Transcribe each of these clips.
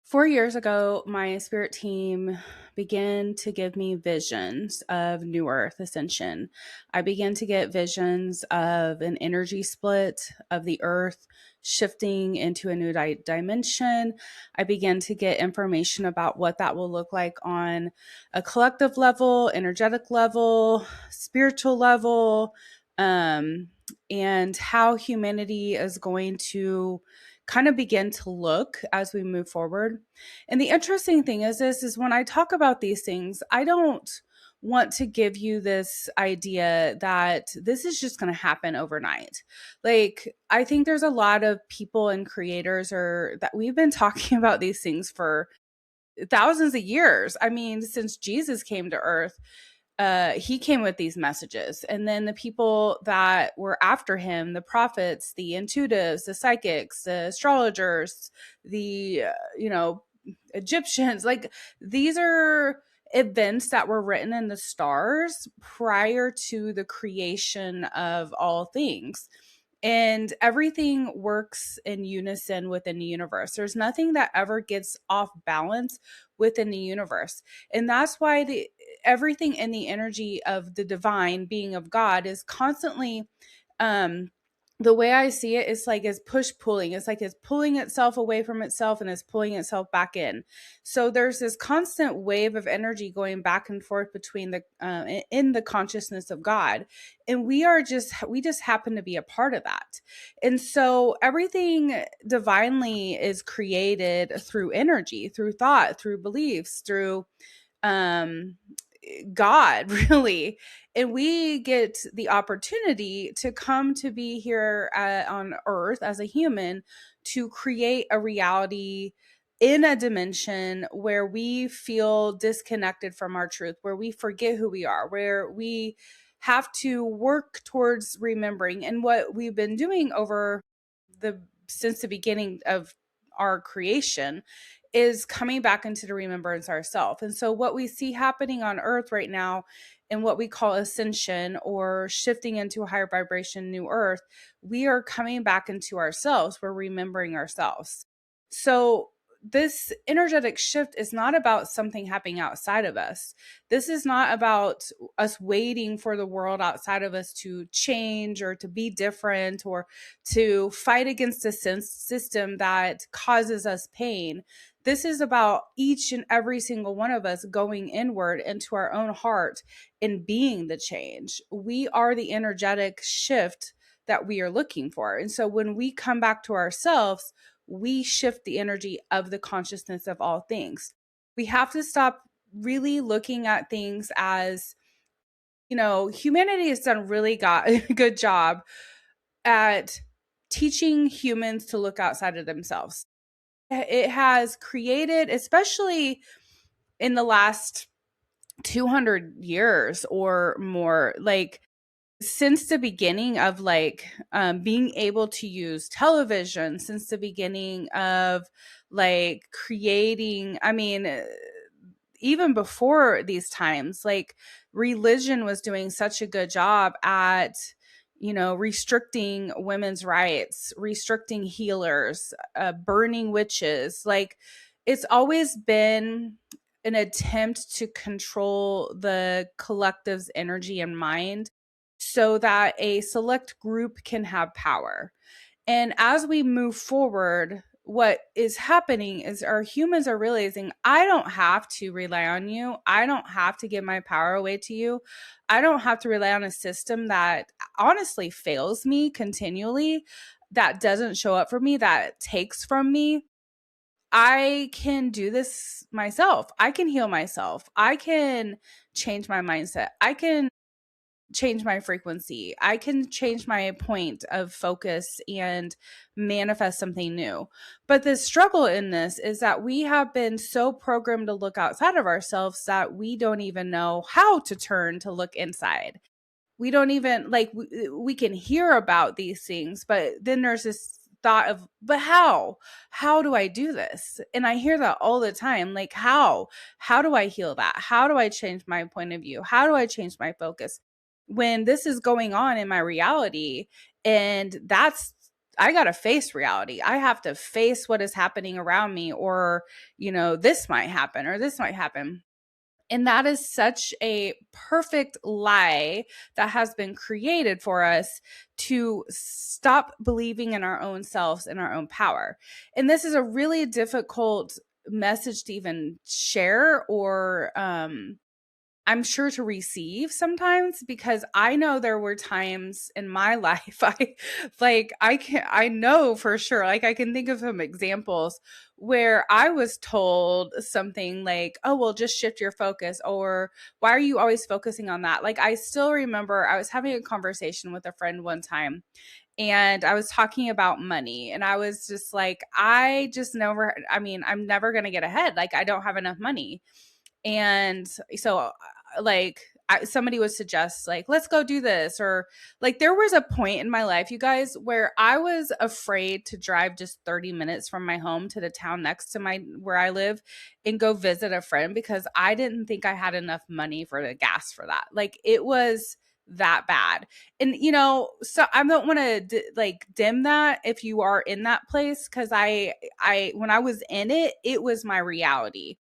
4 years ago, my spirit team began to give me visions of New Earth ascension. I began to get visions of an energy split of the Earth shifting into a new dimension. I began to get information about what that will look like on a collective level, energetic level, spiritual level, um, and how humanity is going to kind of begin to look as we move forward. And the interesting thing is this is when I talk about these things, I don't want to give you this idea that this is just going to happen overnight. Like I think there's a lot of people and creators or that we've been talking about these things for thousands of years. I mean, since Jesus came to earth, he came with these messages. And then the people that were after him, the prophets, the intuitives, the psychics, the astrologers, the, Egyptians, like these are events that were written in the stars prior to the creation of all things. And everything works in unison within the universe. There's nothing that ever gets off balance within the universe. And that's why the everything in the energy of the divine being of God is constantly um the way I see it is like it's push pulling. It's like it's pulling itself away from itself and it's pulling itself back in. So there's this constant wave of energy going back and forth between the in the consciousness of God, and we just happen to be a part of that. And so everything divinely is created through energy, through thought, through beliefs, through um God, really. And we get the opportunity to come to be here on earth as a human to create a reality in a dimension where we feel disconnected from our truth, where we forget who we are, where we have to work towards remembering. And what we've been doing over the since the beginning of our creation is coming back into the remembrance ourselves. And so what we see happening on earth right now in what we call ascension or shifting into a higher vibration new earth, we are coming back into ourselves. We're remembering ourselves. So this energetic shift is not about something happening outside of us. This is not about us waiting for the world outside of us to change or to be different or to fight against a system that causes us pain. This is about each and every single one of us going inward into our own heart and being the change. We are the energetic shift that we are looking for. And so when we come back to ourselves, we shift the energy of the consciousness of all things. We have to stop really looking at things as, humanity has done really got a good job at teaching humans to look outside of themselves. It has created, especially in the last 200 years or more, like since the beginning of being able to use television, since the beginning of like creating, I mean, even before these times, like religion was doing such a good job at restricting women's rights, restricting healers, burning witches. Like it's always been an attempt to control the collective's energy and mind so that a select group can have power. And as we move forward, what is happening is our humans are realizing I don't have to rely on you. I don't have to give my power away to you. I don't have to rely on a system that honestly fails me continually, that doesn't show up for me, that takes from me. I can do this myself. I can heal myself. I can change my mindset. I can change my frequency. I can change my point of focus and manifest something new. But the struggle in this is that we have been so programmed to look outside of ourselves that we don't even know how to turn to look inside. We don't even we can hear about these things, but then there's this thought of, but how do I do this? And I hear that all the time, like how do I heal that? How do I change my point of view? How do I change my focus when this is going on in my reality? And that's I got to face reality. I have to face what is happening around me, or, this might happen or this might happen. And that is such a perfect lie that has been created for us to stop believing in our own selves and our own power. And this is a really difficult message to even share, or I'm sure to receive sometimes, because I know there were times in my life I know for sure, like I can think of some examples where I was told something like, "Oh, well, just shift your focus," or "Why are you always focusing on that?" Like I still remember I was having a conversation with a friend one time, and I was talking about money, and I was just like, I'm never going to get ahead. Like I don't have enough money. And so somebody would suggest, like, let's go do this, or like there was a point in my life, you guys, where I was afraid to drive just 30 minutes from my home to the town next to my where I live and go visit a friend, because I didn't think I had enough money for the gas for that. Like it was that bad. And so I don't want to dim that if you are in that place, because I when I was in it, it was my reality.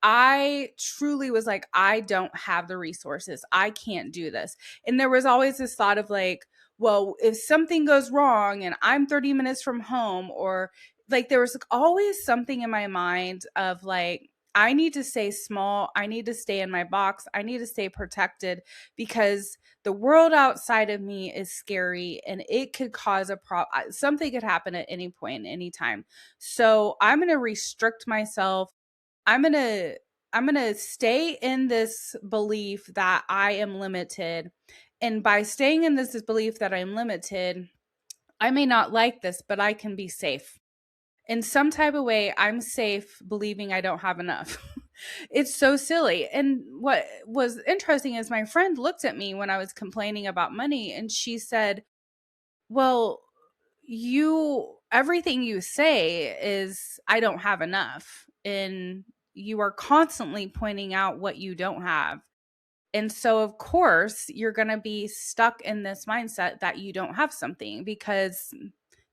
I truly was like, I don't have the resources. I can't do this. And there was always this thought of like, well, if something goes wrong and I'm 30 minutes from home, or like there was always something in my mind of like, I need to stay small. I need to stay in my box. I need to stay protected, because the world outside of me is scary and it could cause a problem. Something could happen at any point, any time. So I'm going to restrict myself. I'm going to I'm going to stay in this belief that I am limited. And by staying in this belief that I'm limited, I may not like this, but I can be safe. In some type of way, I'm safe believing I don't have enough. It's so silly. And what was interesting is my friend looked at me when I was complaining about money, and she said, "Well, everything you say is I don't have enough, and you are constantly pointing out what you don't have. And so of course you're going to be stuck in this mindset that you don't have something, because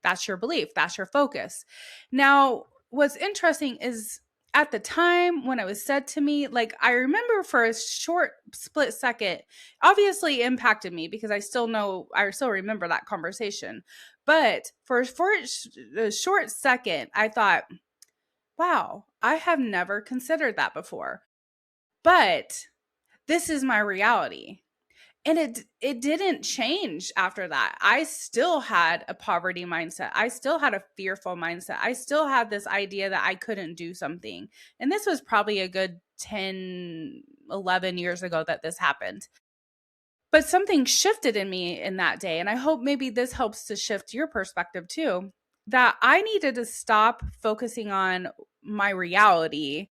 that's your belief, that's your focus." Now, what's interesting is at the time when it was said to me, like I remember for a short split second, obviously impacted me, because I still remember that conversation. But for a short second, I thought, wow, I have never considered that before. But this is my reality. And it didn't change after that. I still had a poverty mindset. I still had a fearful mindset. I still had this idea that I couldn't do something. And this was probably a good 10, 11 years ago that this happened. But something shifted in me in that day. And I hope maybe this helps to shift your perspective too. That I needed to stop focusing on my reality,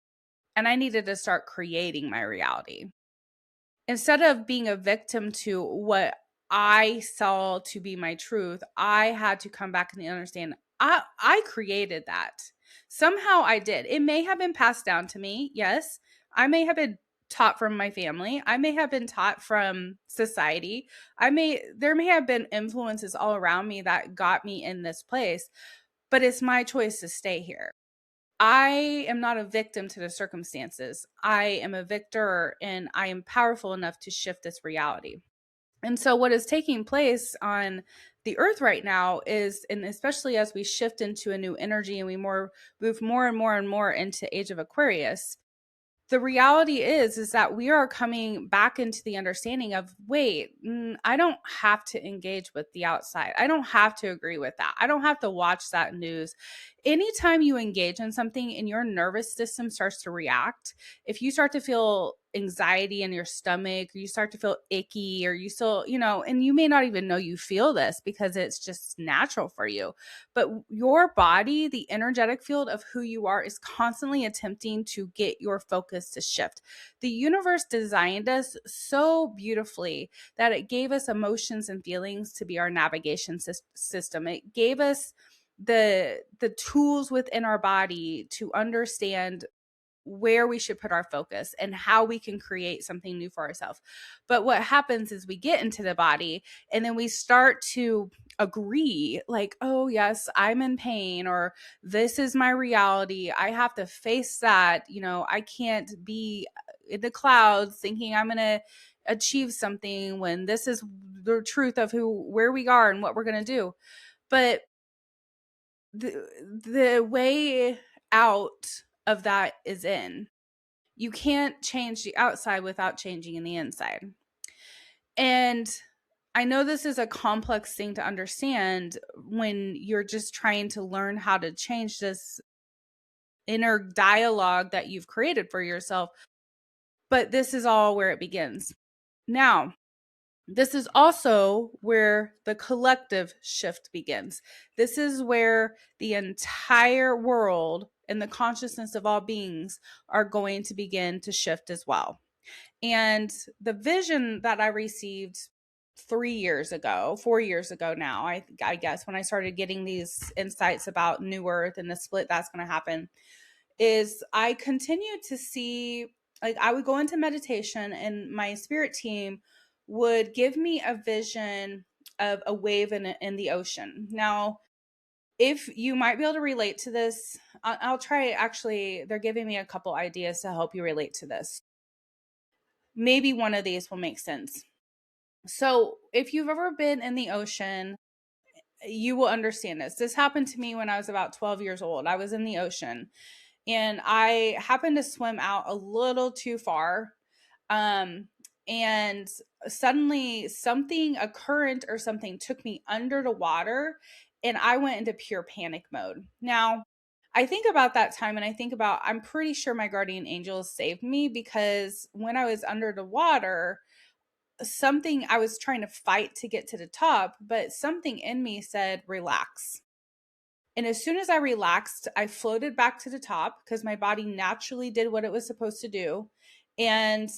and I needed to start creating my reality. Instead of being a victim to what I saw to be my truth, I had to come back and understand I created that. Somehow I did. It may have been passed down to me. Yes. I may have been taught from my family. I may have been taught from society. There may have been influences all around me that got me in this place, but it's my choice to stay here. I am not a victim to the circumstances. I am a victor, and I am powerful enough to shift this reality. And so, what is taking place on the earth right now is, and especially as we shift into a new energy and we move more and more and more into Age of Aquarius, the reality is that we are coming back into the understanding of, wait, I don't have to engage with the outside. I don't have to agree with that. I don't have to watch that news. Anytime you engage in something and your nervous system starts to react, if you start to feel anxiety in your stomach, or you start to feel icky, or you still, and you may not even know you feel this because it's just natural for you, but your body, the energetic field of who you are, is constantly attempting to get your focus to shift. The universe designed us so beautifully that it gave us emotions and feelings to be our navigation system. It gave us the tools within our body to understand where we should put our focus and how we can create something new for ourselves. But what happens is we get into the body and then we start to agree, like, oh, yes, I'm in pain, or this is my reality. I have to face that. I can't be in the clouds thinking I'm going to achieve something when this is the truth of where we are and what we're going to do. But the way out of that is in. You can't change the outside without changing in the inside. And I know this is a complex thing to understand when you're just trying to learn how to change this inner dialogue that you've created for yourself. But this is all where it begins. Now, this is also where the collective shift begins. This is where the entire world and the consciousness of all beings are going to begin to shift as well. And the vision that I received 4 years ago now, I guess, when I started getting these insights about New Earth and the split that's going to happen, is I continued to see, like, I would go into meditation and my spirit team would give me a vision of a wave in the ocean. Now, if you might be able to relate to this, I'll try. Actually, they're giving me a couple ideas to help you relate to this. Maybe one of these will make sense. So if you've ever been in the ocean, you will understand this. This happened to me when I was about 12 years old. I was in the ocean and I happened to swim out a little too far. And suddenly a current or something took me under the water and I went into pure panic mode. Now, I think about that time and I think about, I'm pretty sure my guardian angels saved me, because when I was under the water, I was trying to fight to get to the top, but something in me said, relax. And as soon as I relaxed, I floated back to the top because my body naturally did what it was supposed to do. And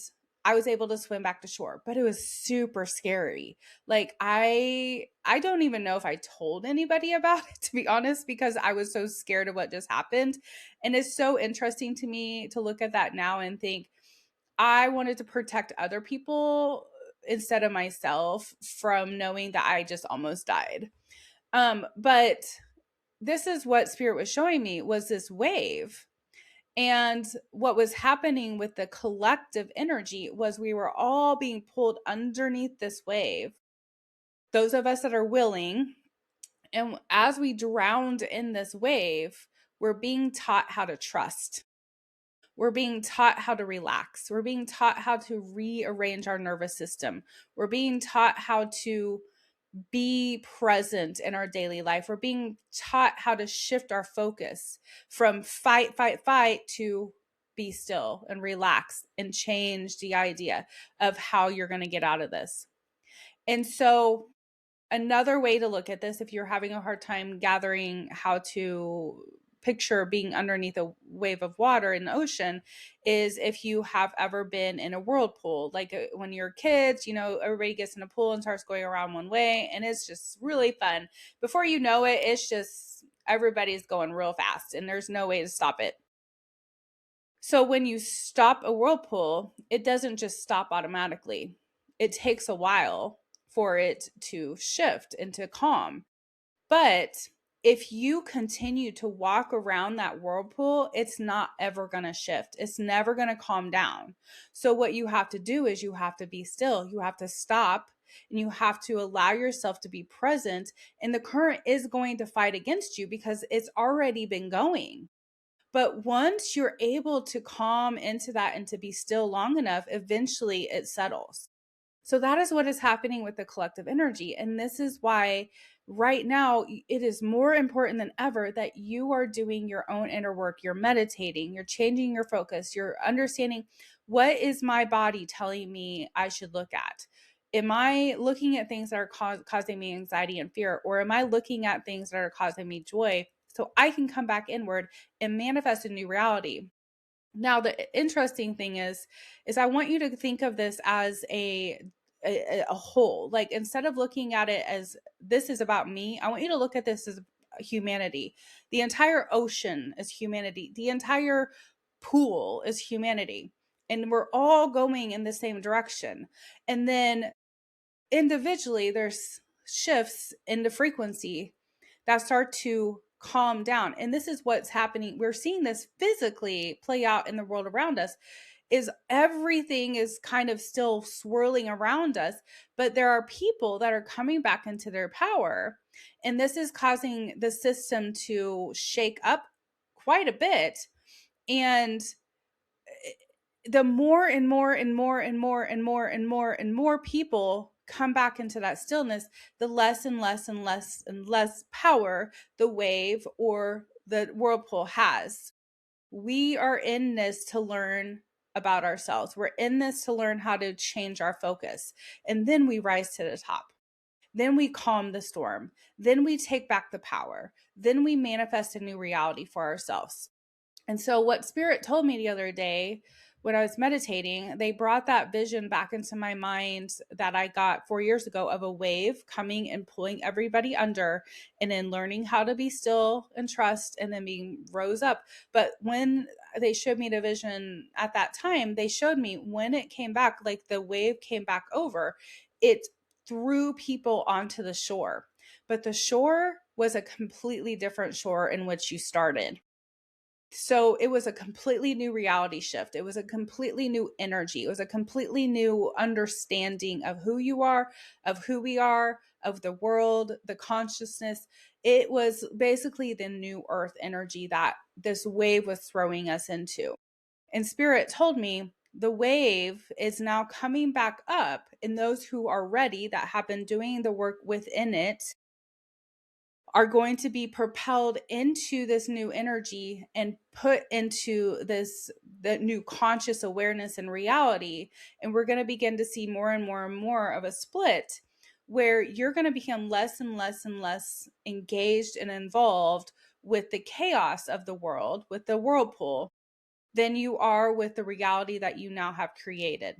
I was able to swim back to shore, but it was super scary. Like I don't even know if I told anybody about it, to be honest, because I was so scared of what just happened. And it's so interesting to me to look at that now and think, I wanted to protect other people instead of myself from knowing that I just almost died. But this is what spirit was showing me, was this wave. And what was happening with the collective energy was we were all being pulled underneath this wave. Those of us that are willing. And as we drowned in this wave, we're being taught how to trust. We're being taught how to relax. We're being taught how to rearrange our nervous system. We're being taught how to be present in our daily life. We're being taught how to shift our focus from fight, fight, fight to be still and relax and change the idea of how you're going to get out of this. And so another way to look at this, if you're having a hard time gathering how to picture being underneath a wave of water in the ocean, is if you have ever been in a whirlpool. Like when you're kids, everybody gets in a pool and starts going around one way, and it's just really fun. Before you know it, it's just everybody's going real fast and there's no way to stop it. So when you stop a whirlpool, it doesn't just stop automatically. It takes a while for it to shift into calm. But if you continue to walk around that whirlpool, it's not ever going to shift. It's never going to calm down. So what you have to do is you have to be still. You have to stop and you have to allow yourself to be present. And the current is going to fight against you because it's already been going. But once you're able to calm into that and to be still long enough, eventually it settles. So that is what is happening with the collective energy. And this is why right now it is more important than ever that you are doing your own inner work. You're meditating, you're changing your focus, you're understanding, what is my body telling me I should look at? Am I looking at things that are causing me anxiety and fear? Or am I looking at things that are causing me joy so I can come back inward and manifest a new reality? Now, the interesting thing is I want you to think of this as a whole. Like, instead of looking at it as this is about me, I want you to look at this as humanity. The entire ocean is humanity. The entire pool is humanity, and we're all going in the same direction. And then individually, there's shifts in the frequency that start to calm down. And this is what's happening. We're seeing this physically play out in the world around us, is everything is kind of still swirling around us, but there are people that are coming back into their power. And this is causing the system to shake up quite a bit. And the more and more and more and more and more and more and more people come back into that stillness, the less and less and less and less power the wave or the whirlpool has. We are in this to learn about ourselves. We're in this to learn how to change our focus. And then we rise to the top. Then we calm the storm. Then we take back the power. Then we manifest a new reality for ourselves. And so, what Spirit told me the other day when I was meditating, they brought that vision back into my mind that I got 4 years ago of a wave coming and pulling everybody under, and then learning how to be still and trust, and then being rose up. But when they showed me the vision at that time, they showed me when it came back, like the wave came back over, it threw people onto the shore. But the shore was a completely different shore in which you started. So it was a completely new reality shift. It was a completely new energy. It was a completely new understanding of who you are, of who we are, of the world, the consciousness. It was basically the new earth energy that this wave was throwing us into. And Spirit told me the wave is now coming back up, and those who are ready, that have been doing the work within it, are going to be propelled into this new energy and put into the new conscious awareness and reality. And we're going to begin to see more and more and more of a split where you're going to become less and less and less engaged and involved with the chaos of the world, with the whirlpool, than you are with the reality that you now have created.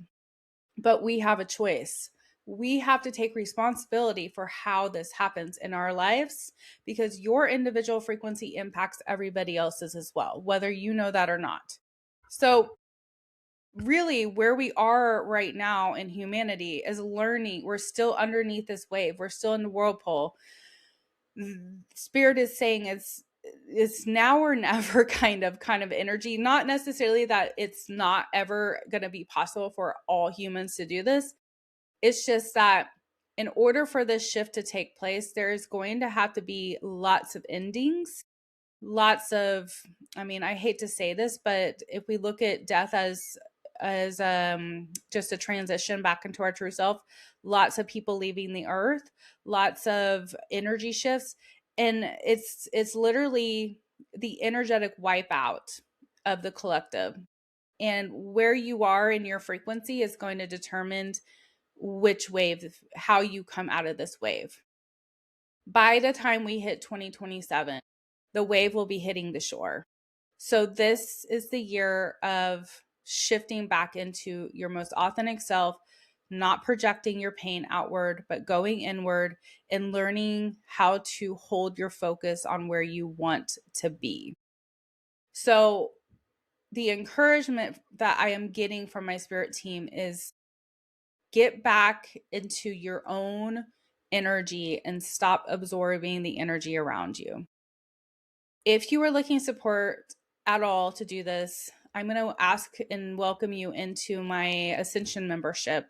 But we have a choice. We have to take responsibility for how this happens in our lives, because your individual frequency impacts everybody else's as well, whether you know that or not. So really, where we are right now in humanity is learning. We're still underneath this wave. We're still in the whirlpool. Spirit is saying it's now or never kind of energy. Not necessarily that it's not ever going to be possible for all humans to do this. It's just that in order for this shift to take place, there's going to have to be lots of endings, lots of, I mean, I hate to say this, but if we look at death as just a transition back into our true self, lots of people leaving the earth, lots of energy shifts, and it's literally the energetic wipeout of the collective. And where you are in your frequency is going to determine which wave, how you come out of this wave. By the time we hit 2027, the wave will be hitting the shore. So this is the year of shifting back into your most authentic self, not projecting your pain outward, but going inward and learning how to hold your focus on where you want to be. So the encouragement that I am getting from my spirit team is get back into your own energy and stop absorbing the energy around you. If you are looking support at all to do this, I'm going to ask and welcome you into my Ascension membership.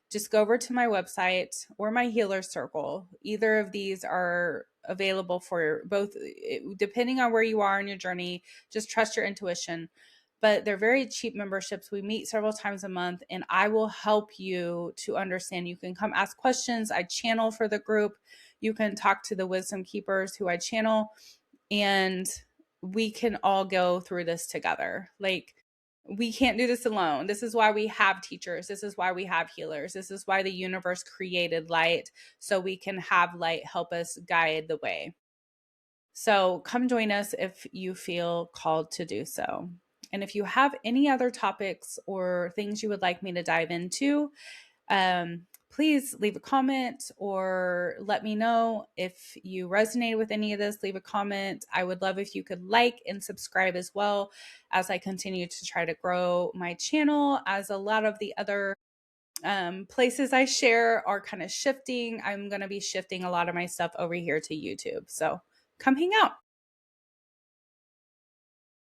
Just go over to my website or my healer circle. Either of these are available for both, depending on where you are in your journey. Just trust your intuition. But they're very cheap memberships. We meet several times a month, and I will help you to understand. You can come ask questions. I channel for the group. You can talk to the wisdom keepers who I channel, and we can all go through this together. Like, we can't do this alone. This is why we have teachers. This is why we have healers. This is why the universe created light, so we can have light help us guide the way. So come join us if you feel called to do so. And if you have any other topics or things you would like me to dive into, please leave a comment or let me know if you resonate with any of this. Leave a comment. I would love if you could like and subscribe as well, as I continue to try to grow my channel, as a lot of the other places I share are kind of shifting. I'm going to be shifting a lot of my stuff over here to YouTube. So come hang out.